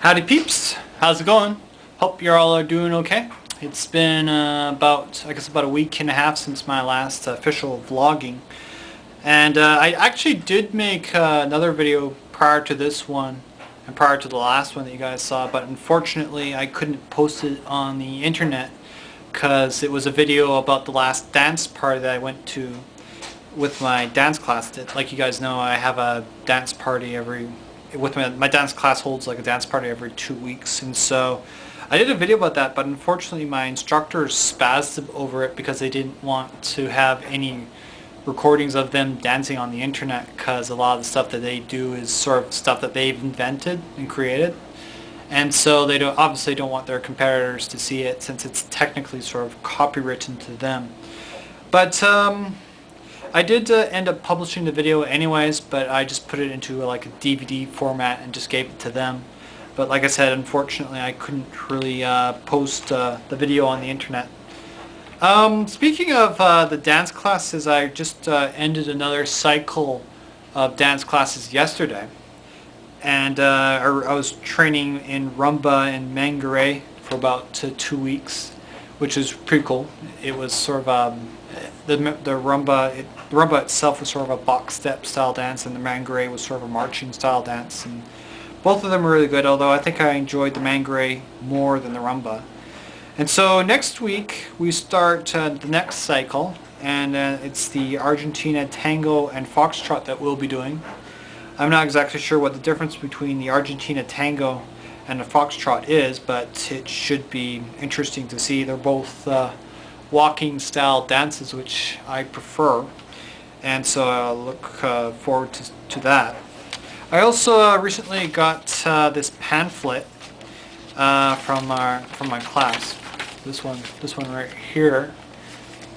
Howdy peeps, how's it going? Hope you're all doing okay. It's been about a week and a half since my last official vlogging, and I actually did make another video prior to this one and prior to the last one that you guys saw, but unfortunately I couldn't post it on the internet because it was a video about the last dance party that I went to with my dance class. Like you guys know, I have a dance party with my dance class holds like a dance party every 2 weeks, and so I did a video about that, but unfortunately my instructors spazzed over it because they didn't want to have any recordings of them dancing on the internet, because a lot of the stuff that they do is sort of stuff that they've invented and created, and so they obviously don't want their competitors to see it since it's technically sort of copywritten to them. But I did end up publishing the video anyways, but I just put it into like a DVD format and just gave it to them. But like I said, unfortunately I couldn't really post the video on the internet. Speaking of the dance classes, I just ended another cycle of dance classes yesterday. And I was training in rumba and mangare for about 2 weeks, which is pretty cool. It was sort of the rumba itself was sort of a box step style dance, and the mangare was sort of a marching style dance, and both of them were really good, although I think I enjoyed the mangare more than the rumba. And so next week we start the next cycle, and it's the Argentina tango and foxtrot that we'll be doing. I'm not exactly sure what the difference between the Argentina tango and the foxtrot is, but it should be interesting to see. They're both walking style dances, which I prefer, and so I'll look forward to that. I also recently got this pamphlet from my class. This one right here,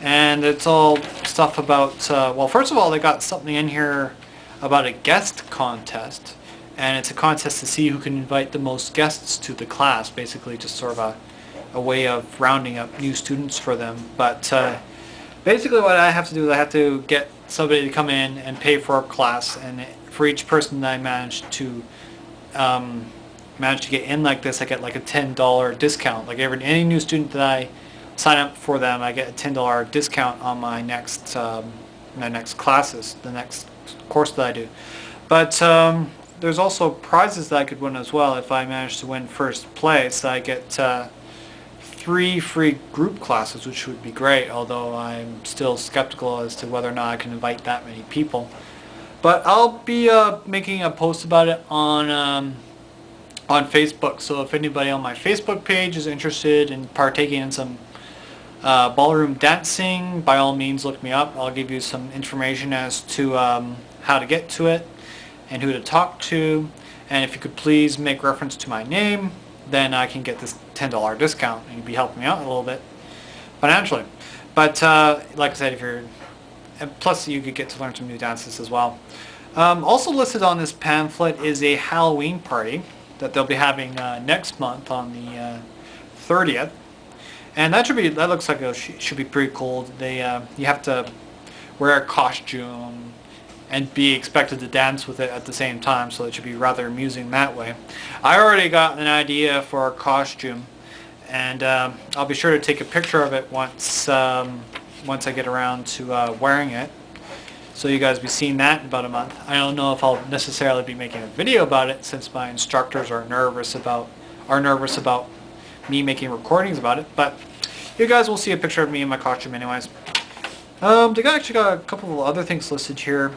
and it's all stuff about. Well, first of all, they got something in here about a guest contest, and it's a contest to see who can invite the most guests to the class. Basically, just sort of a way of rounding up new students for them. But basically what I have to do is I have to get somebody to come in and pay for a class, and for each person that I manage to get in like this, I get like a $10 discount. Like any new student that I sign up for them, I get a $10 discount on my next classes, the next course that I do. But there's also prizes that I could win as well. If I manage to win first place, I get 3 free group classes, which would be great, although I'm still skeptical as to whether or not I can invite that many people. But I'll be making a post about it on Facebook, so if anybody on my Facebook page is interested in partaking in some ballroom dancing, by all means look me up. I'll give you some information as to how to get to it and who to talk to, and if you could please make reference to my name, then I can get this $10 discount, and you'd be helping me out a little bit financially. But like I said, and plus you could get to learn some new dances as well. Also listed on this pamphlet is a Halloween party that they'll be having next month on the 30th, and that looks like it should be pretty cool. You have to wear a costume and be expected to dance with it at the same time, so it should be rather amusing that way. I already got an idea for a costume, and I'll be sure to take a picture of it once I get around to wearing it, so you guys will be seeing that in about a month. I don't know if I'll necessarily be making a video about it, since my instructors are nervous about me making recordings about it, but you guys will see a picture of me in my costume anyways. They actually got a couple of other things listed here.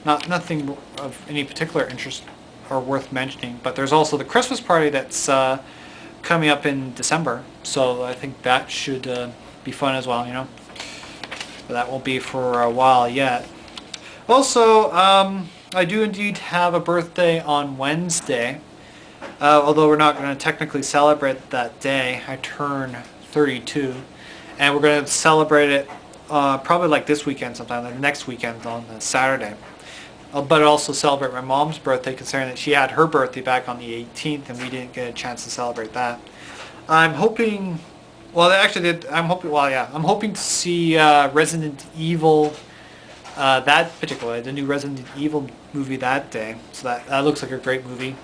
Nothing of any particular interest or worth mentioning, but there's also the Christmas party that's coming up in December, so I think that should be fun as well, you know. But that won't be for a while yet. Also, I do indeed have a birthday on Wednesday, although we're not going to technically celebrate that day. I turn 32, and we're going to celebrate it probably like this weekend sometime, like next weekend on Saturday. But also celebrate my mom's birthday, considering that she had her birthday back on the 18th and we didn't get a chance to celebrate that. I'm hoping, well actually I'm hoping to see Resident Evil, the new Resident Evil movie that day. So that looks like a great movie.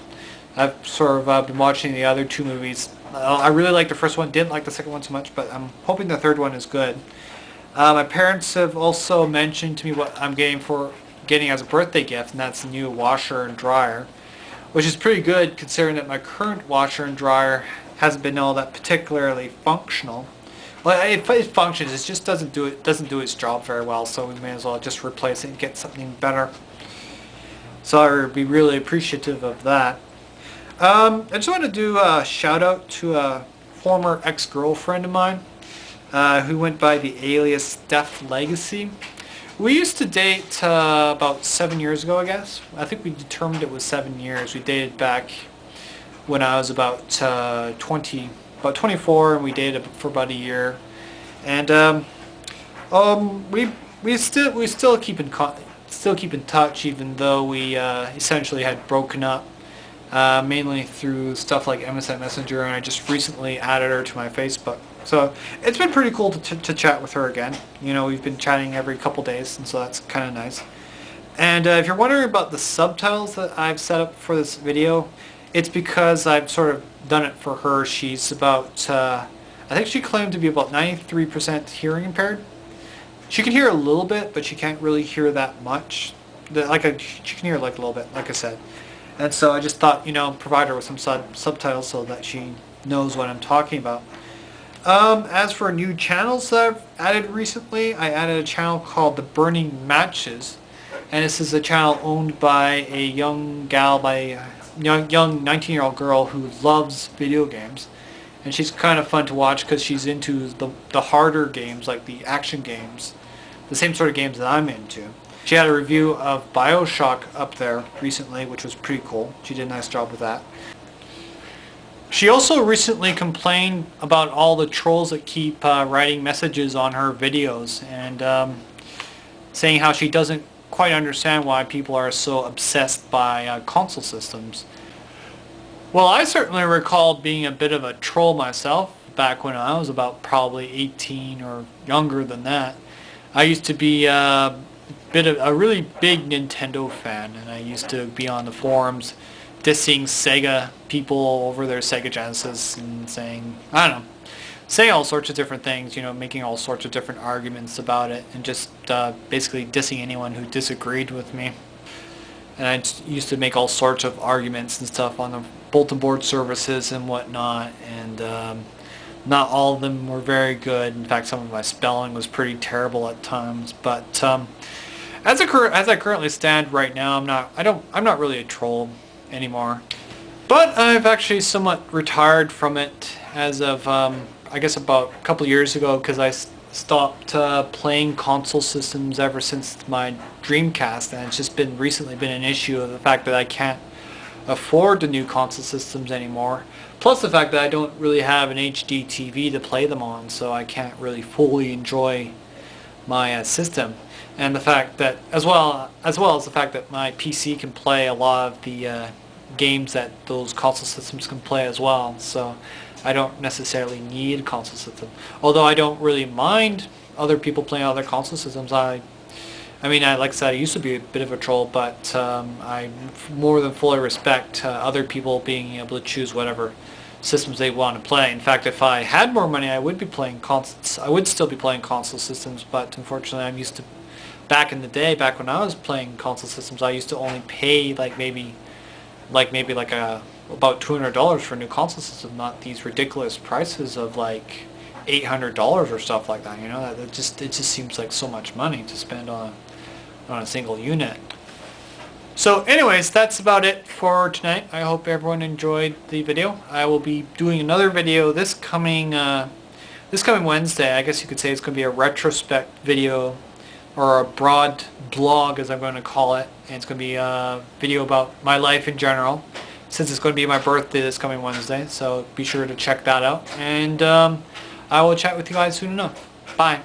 I've sort of been watching the other two movies. I really liked the first one, didn't like the second one so much, but I'm hoping the third one is good. My parents have also mentioned to me what I'm getting as a birthday gift, and that's a new washer and dryer, which is pretty good considering that my current washer and dryer hasn't been all that particularly functional. Well, it functions, it just doesn't do its job very well, so we may as well just replace it and get something better. So I would be really appreciative of that. I just want to do a shout out to a former ex-girlfriend of mine who went by the alias Steph Legacy. We used to date about 7 years ago, I guess. I think we determined it was 7 years. We dated back when I was about 24, and we dated for about a year. And we still keep in touch, even though we essentially had broken up. Mainly through stuff like MSN Messenger, and I just recently added her to my Facebook. So it's been pretty cool to chat with her again. You know, we've been chatting every couple days, and so that's kind of nice. And if you're wondering about the subtitles that I've set up for this video, it's because I've sort of done it for her. She's about, I think she claimed to be about 93% hearing impaired. She can hear a little bit, but she can't really hear that much. She can hear like a little bit, like I said. And so I just thought, provide her with some subtitles so that she knows what I'm talking about. As for new channels that I've added recently, I added a channel called The Burning Matches. And this is a channel owned by a young 19-year-old girl who loves video games. And she's kind of fun to watch because she's into the harder games, like the action games. The same sort of games that I'm into. She had a review of BioShock up there recently, which was pretty cool. She did a nice job with that. She also recently complained about all the trolls that keep writing messages on her videos and saying how she doesn't quite understand why people are so obsessed by console systems. Well, I certainly recall being a bit of a troll myself back when I was about probably 18 or younger than that. I used to be a really big Nintendo fan, and I used to be on the forums dissing Sega people over their Sega Genesis and saying all sorts of different things, making all sorts of different arguments about it, and just basically dissing anyone who disagreed with me. And I used to make all sorts of arguments and stuff on the bulletin board services and whatnot, and not all of them were very good. In fact, some of my spelling was pretty terrible at times. But as I currently stand right now, I'm not really a troll anymore. But I've actually somewhat retired from it as of I guess about a couple years ago, because I stopped playing console systems ever since my Dreamcast, and it's just recently been an issue of the fact that I can't afford the new console systems anymore. Plus the fact that I don't really have an HD TV to play them on, so I can't really fully enjoy my system. And the fact that, as well as the fact that my PC can play a lot of the games that those console systems can play as well. So I don't necessarily need a console system. Although I don't really mind other people playing other console systems. I like I said, I used to be a bit of a troll, but I more than fully respect other people being able to choose whatever systems they want to play. In fact, if I had more money, I would still be playing console systems, but unfortunately I'm used to, back in the day, back when I was playing console systems, I used to only pay maybe about $200 for a new console system, not these ridiculous prices of like $800 or stuff like that. It just seems like so much money to spend on a single unit. So anyways, that's about it for tonight. I hope everyone enjoyed the video. I will be doing another video this coming Wednesday. I guess you could say it's going to be a retrospect video, or a broad blog as I'm going to call it. And it's going to be a video about my life in general, since it's going to be my birthday this coming Wednesday. So be sure to check that out. And I will chat with you guys soon enough. Bye.